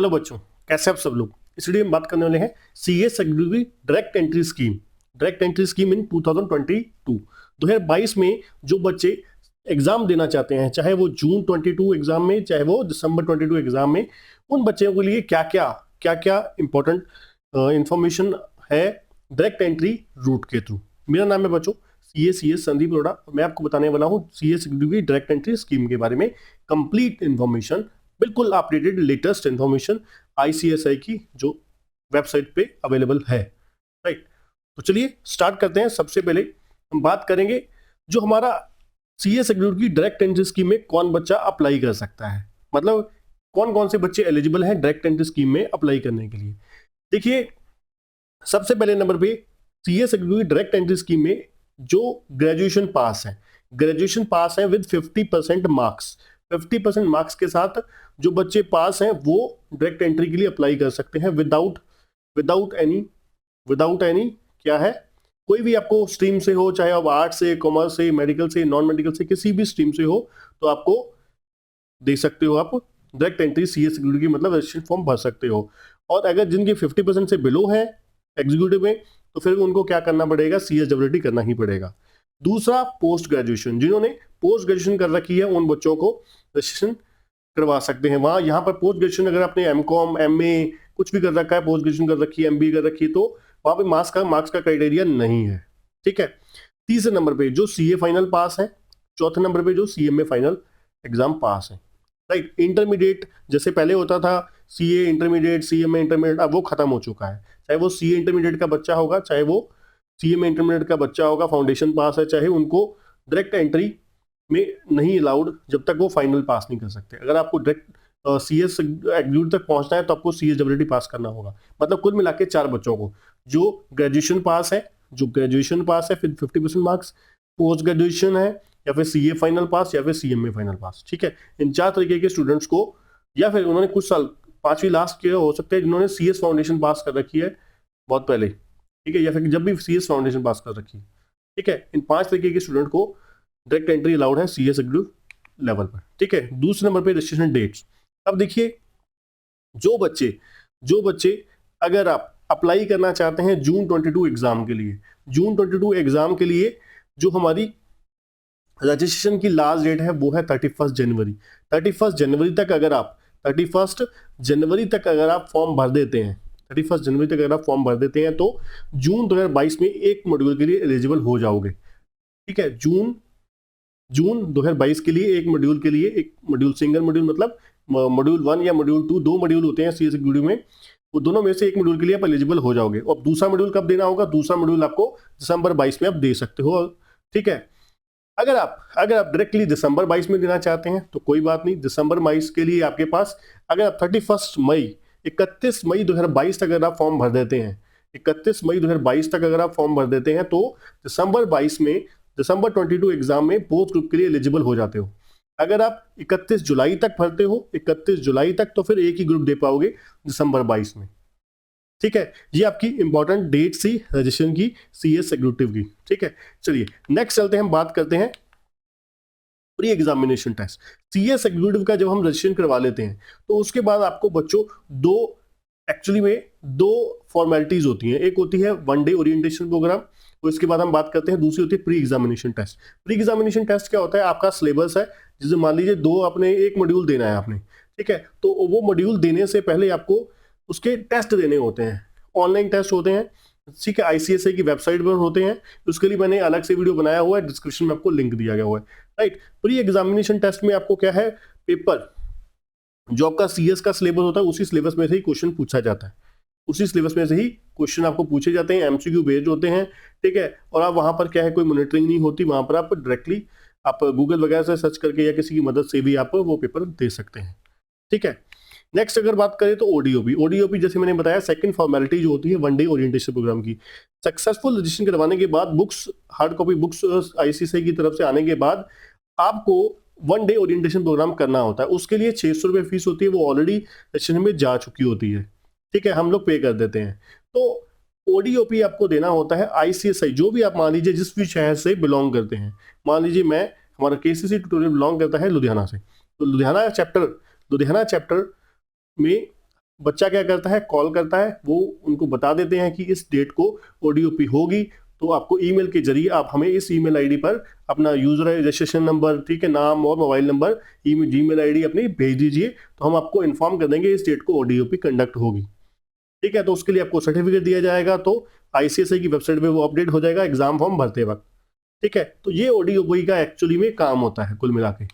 Hello बच्चों, कैसे आप सब लोग। इस वीडियो में बात करने वाले हैं CA secretary direct entry scheme in 2022 2022 में जो बच्चे एग्जाम देना चाहते हैं, चाहे वो जून 22 एग्जाम में, चाहे वो दिसंबर 22 एग्जाम में, उन बच्चों के लिए क्या क्या इंपॉर्टेंट इंफॉर्मेशन है डायरेक्ट एंट्री रूट के थ्रू। मेरा नाम है बच्चों सी एस संदीप अरोड़ा और मैं आपको बताने वाला हूँ C S secretary direct entry scheme के बारे में कंप्लीट इंफॉर्मेशन, बिल्कुल अपडेटेड लेटेस्ट इंफॉर्मेशन आईसीएसआई की जो वेबसाइट पे अवेलेबल है। राइट, तो चलिए स्टार्ट करते हैं। सबसे पहले हम बात करेंगे जो हमारा सीए सेक्रेटरी की डायरेक्ट एंट्री स्कीम में कौन बच्चा अप्लाई कर सकता है, मतलब कौन कौन से बच्चे एलिजिबल हैं डायरेक्ट एंट्री स्कीम में अप्लाई करने के लिए। देखिए, सबसे पहले नंबर पे CA secretary direct entry scheme में जो ग्रेजुएशन पास है विद 50% मार्क्स, 50% मार्क्स के साथ जो बच्चे पास हैं वो डायरेक्ट एंट्री के लिए अप्लाई कर सकते हैं विदाउट एनी क्या है, कोई भी आपको स्ट्रीम से हो, चाहे आप आर्ट्स से, कॉमर्स से, मेडिकल से, नॉन मेडिकल से, किसी भी स्ट्रीम से हो, तो आपको दे सकते हो आप डायरेक्ट एंट्री सीए सेक्रेटरी की, मतलब रजिस्ट्रेशन फॉर्म भर सकते हो। और अगर जिनके 50% से बिलो है एग्जीक्यूटिव में, तो फिर उनको क्या करना पड़ेगा, सीएसडब्ल्यूटी करना ही पड़ेगा। दूसरा, पोस्ट ग्रेजुएशन, जिन्होंने पोस्ट ग्रेजुएशन कर रखी है उन बच्चों को रजिस्ट्रेशन करवा सकते हैं। वहां यहाँ पर पोस्ट ग्रेजुएशन अगर आपने एमकॉम, एमए कुछ भी कर रखा है, पोस्ट ग्रेजुएशन कर रखी है, एमबीए कर रखी है, तो वहां पे मार्क्स का क्राइटेरिया नहीं है। ठीक है। तीसरे नंबर पे जो सीए फाइनल पास है, चौथे नंबर पे जो सीएमए फाइनल एग्जाम पास है। राइट, इंटरमीडिएट जैसे पहले होता था सीए इंटरमीडिएट, सीएमए इंटरमीडिएट, अब वो खत्म हो चुका है। चाहे वो सीए इंटरमीडिएट का बच्चा होगा, चाहे वो सीएमए इंटरमीडिएट का बच्चा होगा, फाउंडेशन पास है, चाहे उनको डायरेक्ट एंट्री में नहीं अलाउड जब तक वो फाइनल पास नहीं कर सकते। अगर आपको डायरेक्ट सीएस एग्जीक्यूटिव तक पहुंचना है तो आपको सीएसडब्ल्यूटी पास करना होगा। मतलब कुल मिला के 4 बच्चों को, जो ग्रेजुएशन पास है फिर 50% मार्क्स, पोस्ट ग्रेजुएशन है, या फिर सीए फाइनल पास, या फिर सीएमए फाइनल पास। ठीक है, इन 4 तरीके के स्टूडेंट्स को, या फिर उन्होंने कुछ साल 5वीं लास्ट के हो सकते हैं जिन्होंने सीएस फाउंडेशन पास कर रखी है बहुत पहले। ठीक है, या फिर जब भी सीएस फाउंडेशन पास कर रखी है। ठीक है, इन 5 तरीके के स्टूडेंट को डायरेक्ट एंट्री अलाउड है सीएस एग्जीक्यूटिव लेवल पर। ठीक है। दूसरे नंबर पे रजिस्ट्रेशन डेट्स। अब देखिए, जो बच्चे अगर आप अप्लाई करना चाहते हैं जून 22 एग्जाम के लिए, जो हमारी रजिस्ट्रेशन की लास्ट डेट है वो है 31 जनवरी। 31 जनवरी तक अगर आप फॉर्म भर देते हैं, 31 जनवरी तक अगर आप फॉर्म भर देते हैं तो जून 2022 में एक मॉड्यूल के लिए एलिजिबल हो जाओगे। ठीक है, जून 2022 के लिए एक मॉड्यूल सिंगल मॉड्यूल, मतलब मॉड्यूल 1 या मॉड्यूल 2, 2 मॉड्यूल होते हैं सीएस एग्जीक्यूटिव में, वो दोनों में से एक मॉड्यूल के लिए आप एलिजिबल हो जाओगे। और दूसरा मॉड्यूल कब देना होगा, दूसरा मॉड्यूल आपको दिसंबर 22 में आप दे सकते हो। ठीक है, अगर आप डायरेक्टली दिसंबर 22 में देना चाहते हैं तो कोई बात नहीं, दिसंबर 22 के लिए आपके पास, अगर आप 31 मई 2022 तक अगर आप फॉर्म भर देते हैं, 31 मई 2022 तक अगर आप फॉर्म भर देते हैं तो दिसंबर 22 एग्जाम में पोस्ट ग्रुप के लिए एलिजिबल हो जाते हो। अगर आप 31 जुलाई तक भरते हो, 31 जुलाई तक, तो फिर एक ही ग्रुप दे पाओगे दिसंबर 22 में। ठीक है, ये आपकी इंपॉर्टेंट डेट थी रजिस्ट्रेशन की सीएस एग्जीक्यूटिव की। ठीक है, चलिए नेक्स्ट चलते हैं, हम बात करते हैं pre examination test. CS executive का जब हम रजिस्ट्रेशन करवा लेते हैं तो उसके बाद आपको बच्चों दो फॉर्मेलिटीज होती हैं। एक होती है 1 डे ओरिएंटेशन प्रोग्राम, तो इसके बाद हम बात करते हैं, दूसरी होती है pre examination test. Pre examination test क्या होता है, आपका सिलेबस है, जैसे मान लीजिए एक मॉड्यूल देना है आपने। ठीक है, तो वो मॉड्यूल देने से पहले आपको उसके टेस्ट देने होते हैं, ऑनलाइन टेस्ट होते हैं। ठीक है, आईसीएसआई की वेबसाइट पर होते हैं, उसके लिए मैंने अलग से वीडियो बनाया हुआ है, डिस्क्रिप्शन में आपको लिंक दिया गया हुआ है। राइट, प्री एग्जामिनेशन टेस्ट में आपको क्या है, पेपर जो आपका सीएस का सिलेबस होता है उसी सिलेबस में से ही क्वेश्चन पूछा जाता है, उसी सिलेबस में से ही क्वेश्चन आपको पूछे जाते हैं, एमसीक्यू बेस्ड होते हैं। ठीक है, और आप वहां पर क्या है, कोई मॉनिटरिंग नहीं होती, वहां पर आप डायरेक्टली आप गूगल वगैरह से सर्च करके या किसी की मदद से भी आप वो पेपर दे सकते हैं। ठीक है, नेक्स्ट अगर बात करें तो ओडीओपी जैसे मैंने बताया, सेकंड फॉर्मेलिटी जो होती है 1 डे ओरिएंटेशन प्रोग्राम की। सक्सेसफुल रजिस्ट्रेशन करवाने के बाद हार्ड कॉपी बुक्स आईसीएसआई की तरफ से आने के बाद आपको 1 डे ओरिएंटेशन प्रोग्राम करना होता है। उसके लिए 600 रुपये फीस होती है, वो ऑलरेडी रजिस्ट्रेशन में जा चुकी होती है। ठीक है, हम लोग पे कर देते हैं। तो ओडीओपी आपको देना होता है आईसीएसआई, जो भी आप मान लीजिए जिस भी शहर से बिलोंग करते हैं। मान लीजिए हमारा केसीसी ट्यूटोरियल बिलोंग करता है लुधियाना से, तो लुधियाना चैप्टर में बच्चा क्या करता है, कॉल करता है, वो उनको बता देते हैं कि इस डेट को ओडीओपी होगी, तो आपको ईमेल के जरिए आप हमें इस ईमेल आईडी पर अपना यूजर रजिस्ट्रेशन नंबर, ठीक है, नाम और मोबाइल नंबर, जीमेल आईडी अपनी भेज दीजिए, तो हम आपको इन्फॉर्म कर देंगे इस डेट को ओडीओपी कंडक्ट होगी। ठीक है, तो उसके लिए आपको सर्टिफिकेट दिया जाएगा, तो आईसीएसआई की वेबसाइट पे वो अपडेट हो जाएगा एग्जाम फॉर्म भरते वक्त। ठीक है, तो ये ओडीओपी का एक्चुअली में काम होता है कुल मिला के।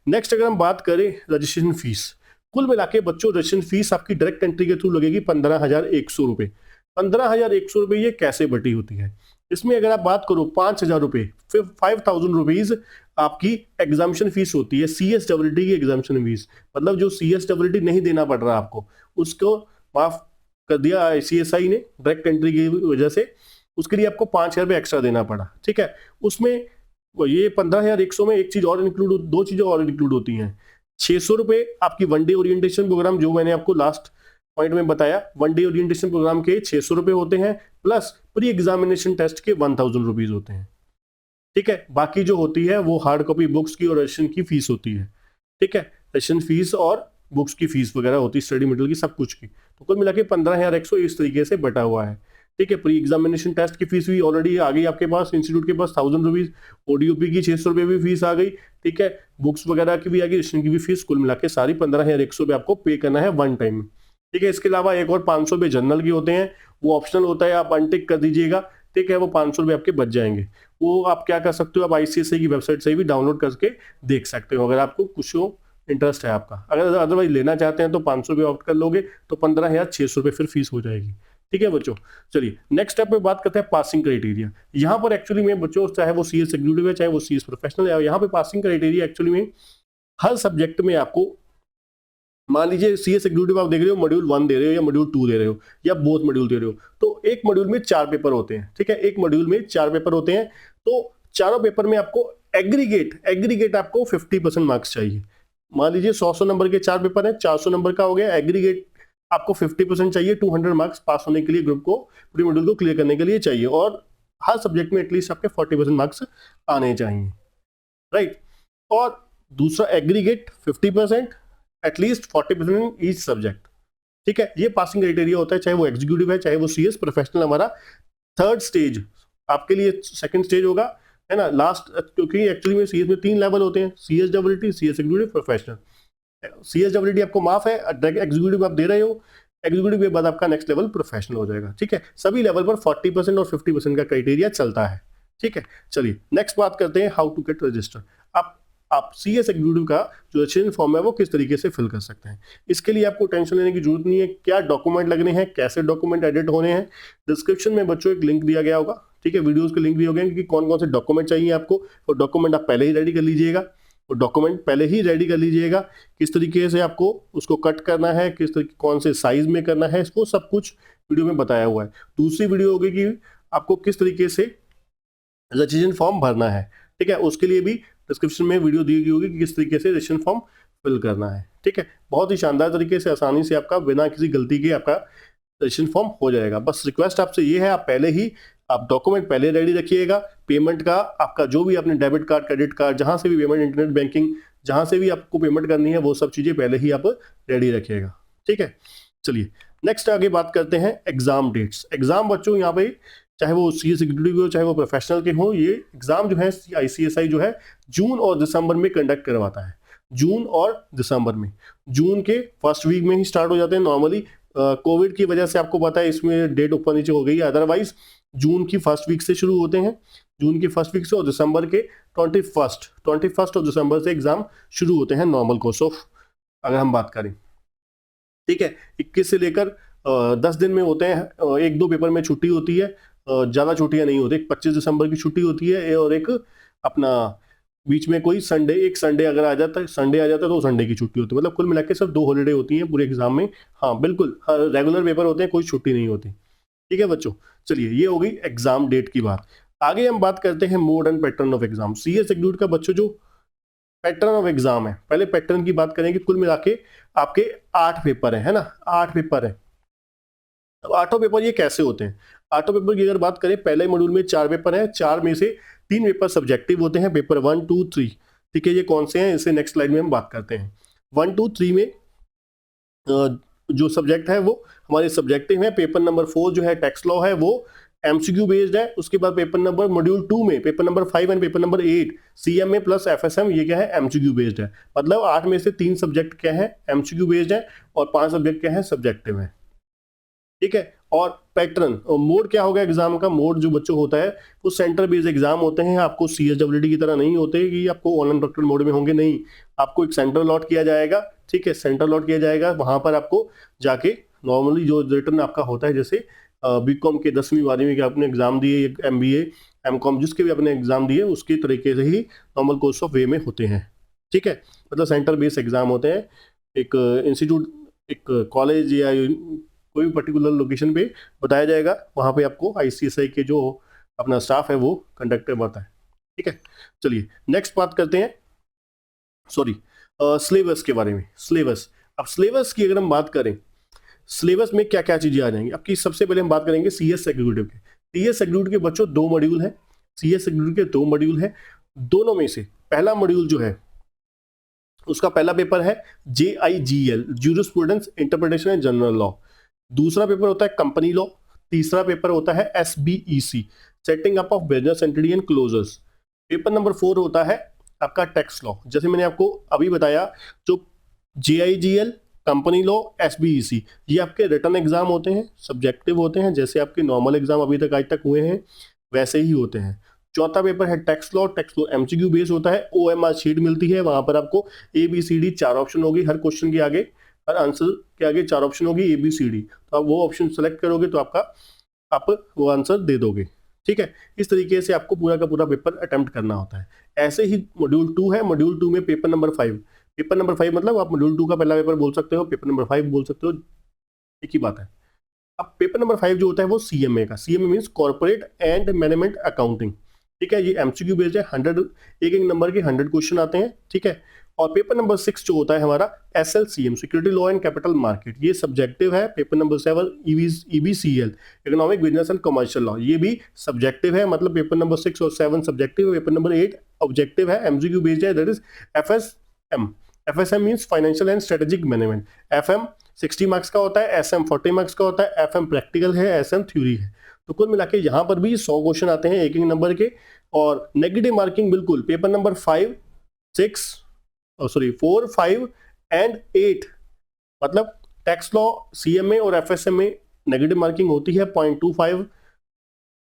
नेक्स्ट अगर हम बात करें रजिस्ट्रेशन फीस, कुल मिला के बच्चों रजिस्ट्रेशन फीस आपकी डायरेक्ट एंट्री के थ्रू लगेगी 15,100 रुपये। 15,100 रुपये ये कैसे बटी होती है, इसमें अगर आप बात करो 5,000 रुपये, फिर 5,000 रुपीज आपकी एग्जामिशन फीस होती है, CSWT की एग्जामिशन फीस, मतलब जो CSWT नहीं देना पड़ रहा आपको उसको माफ कर दिया ICSI ने डायरेक्ट एंट्री की वजह से, उसके लिए आपको 5,000 रुपये एक्स्ट्रा देना पड़ा। ठीक है, उसमें ये 15,100 में एक चीज और इंक्लूड, दो चीजें और इंक्लूड होती हैं। 600 रुपये आपकी वन डे ओरिएंटेशन प्रोग्राम, जो मैंने आपको लास्ट पॉइंट में बताया, वन डे ओरिएंटेशन प्रोग्राम के 600 रुपये होते हैं, प्लस प्री एग्जामिनेशन टेस्ट के 1,000 रुपीज होते हैं। ठीक है, बाकी जो होती है वो हार्ड कॉपी बुक्स की और रजिस्ट्रेशन की फीस होती है। ठीक है, रजिस्ट्रेशन फीस और बुक्स की फीस वगैरह होती है, स्टडी मटेरियल की, सब कुछ की, तो कुल मिला के 15,100 इस तरीके से बटा हुआ है। ठीक है, प्री एग्जामिनेशन टेस्ट की फीस भी ऑलरेडी आ गई आपके पास, इंस्टीट्यूट के पास 1,000 रुपीज, ओडीओपी की 600 रुपये भी फीस आ गई। ठीक है, बुक्स वगैरह की भी आ गई, रजिस्ट्रेशन की भी फीस, कुल मिला के सारी 15,100 रुपये आपको पे करना है वन टाइम। ठीक है, इसके अलावा एक और 500 रुपये जनरल की होते हैं, वो ऑप्शनल होता है, आप अनटिक कर दीजिएगा। ठीक है, वो 500 रुपये आपके बच जाएंगे, वो आप क्या कर सकते हो, आप ICSI की वेबसाइट से भी डाउनलोड करके देख सकते हो, अगर आपको कुछ इंटरेस्ट है आपका। अगर अदरवाइज लेना चाहते हैं तो 500 रुपये ऑप्ट कर लोगे तो 15,600 रुपये फिर फीस हो जाएगी। ठीक है बच्चों, चलिए नेक्स्ट स्टेप पे बात करते हैं पासिंग क्राइटेरिया। यहाँ पर एक्चुअली में बच्चों, चाहे वो CS एग्जीक्यूटिव है, चाहे वो CS प्रोफेशनल है, यहाँ पे पासिंग क्राइटेरिया एक्चुअली में हर सब्जेक्ट में आपको, मान लीजिए CS एग्जीक्यूटिव आप देख रहे हो, मॉड्यूल 1 दे रहे हो या मॉड्यूल 2 दे रहे हो या बोथ मॉड्यूल दे रहे हो, तो एक मॉड्यूल में 4 पेपर होते हैं। ठीक है, एक मॉड्यूल में 4 पेपर होते हैं, तो चारों पेपर में आपको एग्रीगेट आपको 50% मार्क्स चाहिए। मान लीजिए 100 नंबर के 4 पेपर हैं, 400 नंबर का हो गया, एग्रीगेट आपको 50% चाहिए, 200 मार्क्स पास होने के लिए, ग्रुप को, पूरी मॉड्यूल को क्लियर करने के लिए चाहिए, और हर सब्जेक्ट में एटलीस्ट आपके 40% मार्क्स आने चाहिए, राइट। और दूसरा एग्रीगेट 50%, एटलीस्ट 40% ईच सब्जेक्ट। ठीक है, ये पासिंग क्राइटेरिया होता है, चाहे वो एग्जीक्यूटिव है, चाहे वो CS प्रोफेशनल। हमारा थर्ड स्टेज आपके लिए सेकंड स्टेज होगा, है ना, लास्ट, क्योंकि एक्चुअली में CS में 3 लेवल होते हैं, CSWT, CS executive, professional. CSWT आपको माफ है, एग्जीक्यूटिव आप दे रहे हो, एग्जीक्यूटिव के बाद आपका नेक्स्ट लेवल प्रोफेशनल हो जाएगा। ठीक है, सभी लेवल पर 40% और 50% का क्राइटेरिया चलता है। ठीक है, चलिए नेक्स्ट बात करते हैं हाउ टू गेट रजिस्टर। आप CS एग्जीक्यूटिव का जो रजिस्ट्रेशन फॉर्म है वो किस तरीके से फिल कर सकते हैं। इसके लिए आपको टेंशन लेने की जरूरत नहीं है, क्या डॉक्यूमेंट लगने हैं, कैसे डॉक्यूमेंट एडिट होने हैं, डिस्क्रिप्शन में बच्चों एक लिंक दिया गया होगा। ठीक है, वीडियोस के लिंक दिए होंगे कि कौन कौन से डॉक्यूमेंट चाहिए आपको, और डॉक्यूमेंट आप पहले ही रेडी कर लीजिएगा, और डॉक्यूमेंट पहले ही रेडी कर लीजिएगा, किस तरीके से आपको उसको कट करना है, किस तरीके, कौन से साइज में करना है, इसको सब कुछ वीडियो में बताया हुआ है। दूसरी वीडियो होगी कि आपको किस तरीके से रजिस्ट्रेशन फॉर्म भरना है। ठीक है, उसके लिए भी डिस्क्रिप्शन में वीडियो दी गई होगी कि किस तरीके से रजिस्ट्रेशन फॉर्म फिल करना है। ठीक है, बहुत ही शानदार तरीके से, आसानी से आपका, बिना किसी गलती के आपका रजिस्ट्रेशन फॉर्म हो जाएगा। बस रिक्वेस्ट आपसे ये है, आप पहले ही आप डॉक्यूमेंट पहले रेडी रखिएगा, पेमेंट का आपका जो भी आपने डेबिट कार्ड, क्रेडिट कार्ड, जहां से भी पेमेंट, इंटरनेट बैंकिंग, जहां से भी आपको पेमेंट करनी है, वो सब चीजें पहले ही आप रेडी रखिएगा। ठीक है, चलिए नेक्स्ट आगे बात करते हैं एग्जाम डेट्स। एग्जाम बच्चों यहाँ पे चाहे वो CS एग्जीक्यूटिव हो, चाहे वो प्रोफेशनल के हो, ये एग्जाम जो है ICSI जो है जून और दिसंबर में कंडक्ट करवाता है। जून और दिसंबर में, जून के फर्स्ट वीक में ही स्टार्ट हो जाते हैं नॉर्मली। कोविड की वजह से आपको पता है इसमें डेट ऊपर नीचे हो गई है, अदरवाइज जून की फर्स्ट वीक से शुरू होते हैं, जून की फर्स्ट वीक से, और दिसंबर के 21 ऑफ दिसंबर से एग्जाम शुरू होते हैं नॉर्मल कोर्स ऑफ, अगर हम बात करें। ठीक है, 21 से लेकर 10 दिन में होते हैं, 1-2 पेपर में छुट्टी होती है, ज़्यादा छुट्टियां नहीं होती। 25 दिसंबर की छुट्टी होती है, और एक अपना बीच में कोई संडे, एक संडे अगर आ जाता है, तो संडे की छुट्टी होती है। मतलब कुल मिला के सिर्फ 2 हॉलीडे होती हैं पूरे एग्जाम में। हाँ बिल्कुल, रेगुलर पेपर होते हैं, कोई छुट्टी नहीं होती। ठीक है बच्चों, चलिए ये हो गई एग्जाम डेट की बात। आगे हम बात करते हैं mode and pattern of exam. CS executive का बच्चों जो पैटर्न ऑफ एग्जाम है, पहले पैटर्न की बात करेंगे। कुल मिला के आपके 8 पेपर है ना, 8 पेपर है। अब 8 पेपर ये कैसे होते हैं? 8 पेपर की अगर बात करें, पहले मॉड्यूल में 4 पेपर है, 4 में से 3 पेपर सब्जेक्टिव होते हैं, पेपर 1, 2, 3। ठीक है, ये कौन से हैं इसे नेक्स्ट स्लाइड में हम बात करते हैं। 1, 2, 3 में जो सब्जेक्ट है वो हमारे सब्जेक्टिव है। पेपर नंबर 4 जो है टैक्स लॉ है वो एमसीक्यू बेस्ड है। उसके बाद पेपर नंबर मॉड्यूल 2 में paper number 5 and paper number 8 CMA plus FSM ये क्या है एमसीक्यू बेस्ड है। मतलब 8 में से 3 सब्जेक्ट क्या है एमसीक्यू बेस्ड है और 5 सब्जेक्ट क्या है सब्जेक्टिव है। ठीक है। और पैटर्न और मोड क्या होगा एग्जाम का, मोड जो बच्चों होता है वो सेंटर बेस्ड एग्जाम होते हैं। आपको सीएसडब्ल्यूडी की तरह नहीं होते कि आपको ऑनलाइन प्रैक्टिकल मोड में होंगे, नहीं, आपको एक सेंटर अलॉट किया जाएगा। ठीक है, सेंटर अलॉट किया जाएगा, वहां पर आपको जाके नॉर्मली जो रिटर्न आपका होता है, जैसे बीकॉम के 10वीं 12वीं के आपने एग्जाम दिए, एमबीए एमकॉम जिसके भी आपने एग्जाम दिए उसके तरीके से ही नॉर्मल कोर्स ऑफ वे में होते हैं। ठीक है, मतलब सेंटर बेस्ड एग्जाम होते हैं। एक इंस्टीट्यूट, एक कॉलेज या कोई भी पर्टिकुलर लोकेशन पे बताया जाएगा, वहां पे आपको आईसीएसआई के जो अपना स्टाफ है वो कंडक्ट करवाता है। ठीक है, चलिए नेक्स्ट बात करते हैं, सॉरी, सिलेबस के बारे में। सिलेबस, अब सिलेबस की अगर हम बात करें, सिलेबस में क्या क्या चीजें आ जाएंगी आपकी। सबसे पहले हम बात करेंगे सीएस एग्जीक्यूटिव के। सीएस एग्जीक्यूटिव के बच्चों 2 मॉड्यूल है। सीएस एग्जीक्यूटिव के 2 मॉड्यूल है। दोनों में से पहला मॉड्यूल जो है उसका पहला पेपर है JIGL, jurisprudence interpretation and general law. दूसरा पेपर होता है कंपनी लॉ। तीसरा पेपर होता है SBEC, setting up of business entity and closures. Paper number 4 होता है आपका टैक्स लॉ। जैसे मैंने आपको अभी बताया, जो JIGL, कंपनी लॉ, SBEC ये आपके रिटर्न एग्जाम होते हैं, सब्जेक्टिव होते हैं, जैसे आपके नॉर्मल एग्जाम अभी तक आज तक हुए हैं वैसे ही होते हैं। चौथा पेपर है tax law. Tax law MCQ base होता है, OMR शीट मिलती है, वहां पर आपको ABCD 4 ऑप्शन होगी, हर क्वेश्चन के आगे, हर आंसर के आगे 4 ऑप्शन होगी ABCD, तो आप वो ऑप्शन सेलेक्ट करोगे तो आप वो आंसर दे दोगे। ठीक है, इस तरीके से आपको पूरा का पूरा पेपर अटेम्प्ट करना होता है। ऐसे ही मॉड्यूल 2 है। मॉड्यूल 2 में पेपर नंबर 5, पेपर नंबर 5 मतलब आप मॉड्यूल 2 का पहला पेपर बोल सकते हो, पेपर नंबर 5 बोल सकते हो, एक ही बात है। अब पेपर नंबर 5 जो होता है वो CMA का, CMA means corporate and management accounting. ठीक है, ये एमसीक्यू बेस्ड है, 100 एक एक नंबर के 100 क्वेश्चन आते हैं। ठीक है, और पेपर नंबर 6 जो होता है हमारा SLCM, security law and capital market, ये सब्जेक्टिव है। Paper number 7 EBCL, economic business and commercial law, ये भी सब्जेक्टिव है। मतलब पेपर नंबर 6 और 7 सब्जेक्टिव है, पेपर नंबर 8 ऑब्जेक्टिव है, एमसीक्यू बेस्ड है, that is FSM means financial and strategic management. FM 60 marks का होता है, SM 40 मार्क्स का होता है, FM प्रैक्टिकल है, SM थ्योरी है। तो कुल मिला के यहाँ पर भी 100 क्वेश्चन आते हैं एक एक नंबर के। और नेगेटिव मार्किंग बिल्कुल पेपर नंबर 4, 5 एंड 8, मतलब टैक्स लॉ, CMA और FSM में नेगेटिव मार्किंग होती है 0.25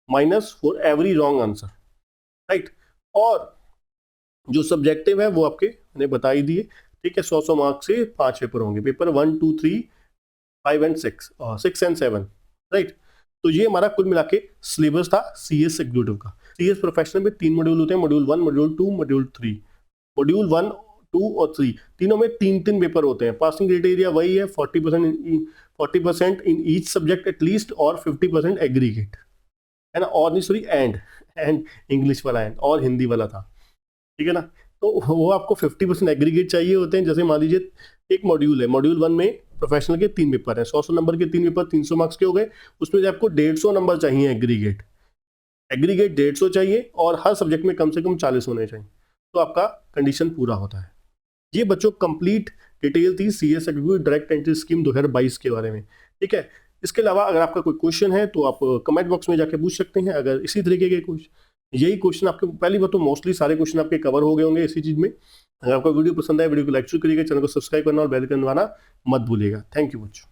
minus for every wrong answer, right. और जो सब्जेक्टिव है वो आपके मैंने बता ही दिए। ठीक है, 100 मार्क्स से 5 पेपर होंगे, पेपर 1, 2, 3, 5 एंड 6 एंड 7, राइट। तो ये हमारा कुल मिला के सिलेबस था CS एग्जीक्यूटिव का। CS प्रोफेशनल में 3 मॉड्यूल होते हैं, मॉड्यूल 1, मॉड्यूल 2, मॉड्यूल 3। मॉड्यूल 1, 2 और 3 तीनों में 3 पेपर होते हैं। पासिंग क्राइटेरिया वही है, 40% इन ईच सब्जेक्ट एटलीस्ट और 50% एग्रीगेट, है ना। और नहीं, सॉरी, एंड इंग्लिश वाला एंड और हिंदी वाला था, ठीक है ना। तो वो आपको 50% एग्रीगेट चाहिए होते हैं। जैसे मान लीजिए एक मॉड्यूल है, मॉड्यूल 1 में प्रोफेशनल के 3 पेपर है, 100 नंबर के 3 पेपर, 300 मार्क्स के हो गए। उसमें से आपको 150 नंबर चाहिए एग्रीगेट 150 चाहिए, और हर सब्जेक्ट में कम से कम 40 होने चाहिए, तो आपका कंडीशन पूरा होता है। ये बच्चों कंप्लीट डिटेल थी CS executive direct entry scheme 2022 के बारे में। ठीक है, इसके अलावा अगर आपका कोई क्वेश्चन है तो आप कमेंट बॉक्स में जाके पूछ सकते हैं। अगर इसी तरीके के कुछ यही क्वेश्चन आपके, पहली बात तो मोस्टली सारे क्वेश्चन आपके कवर हो गए होंगे इसी चीज में। अगर आपको वीडियो पसंद आए, वीडियो को लाइक करिएगा, चैनल को सब्सक्राइब करना और बेल आइकन दबाना मत भूलिएगा। थैंक यू बच्चों।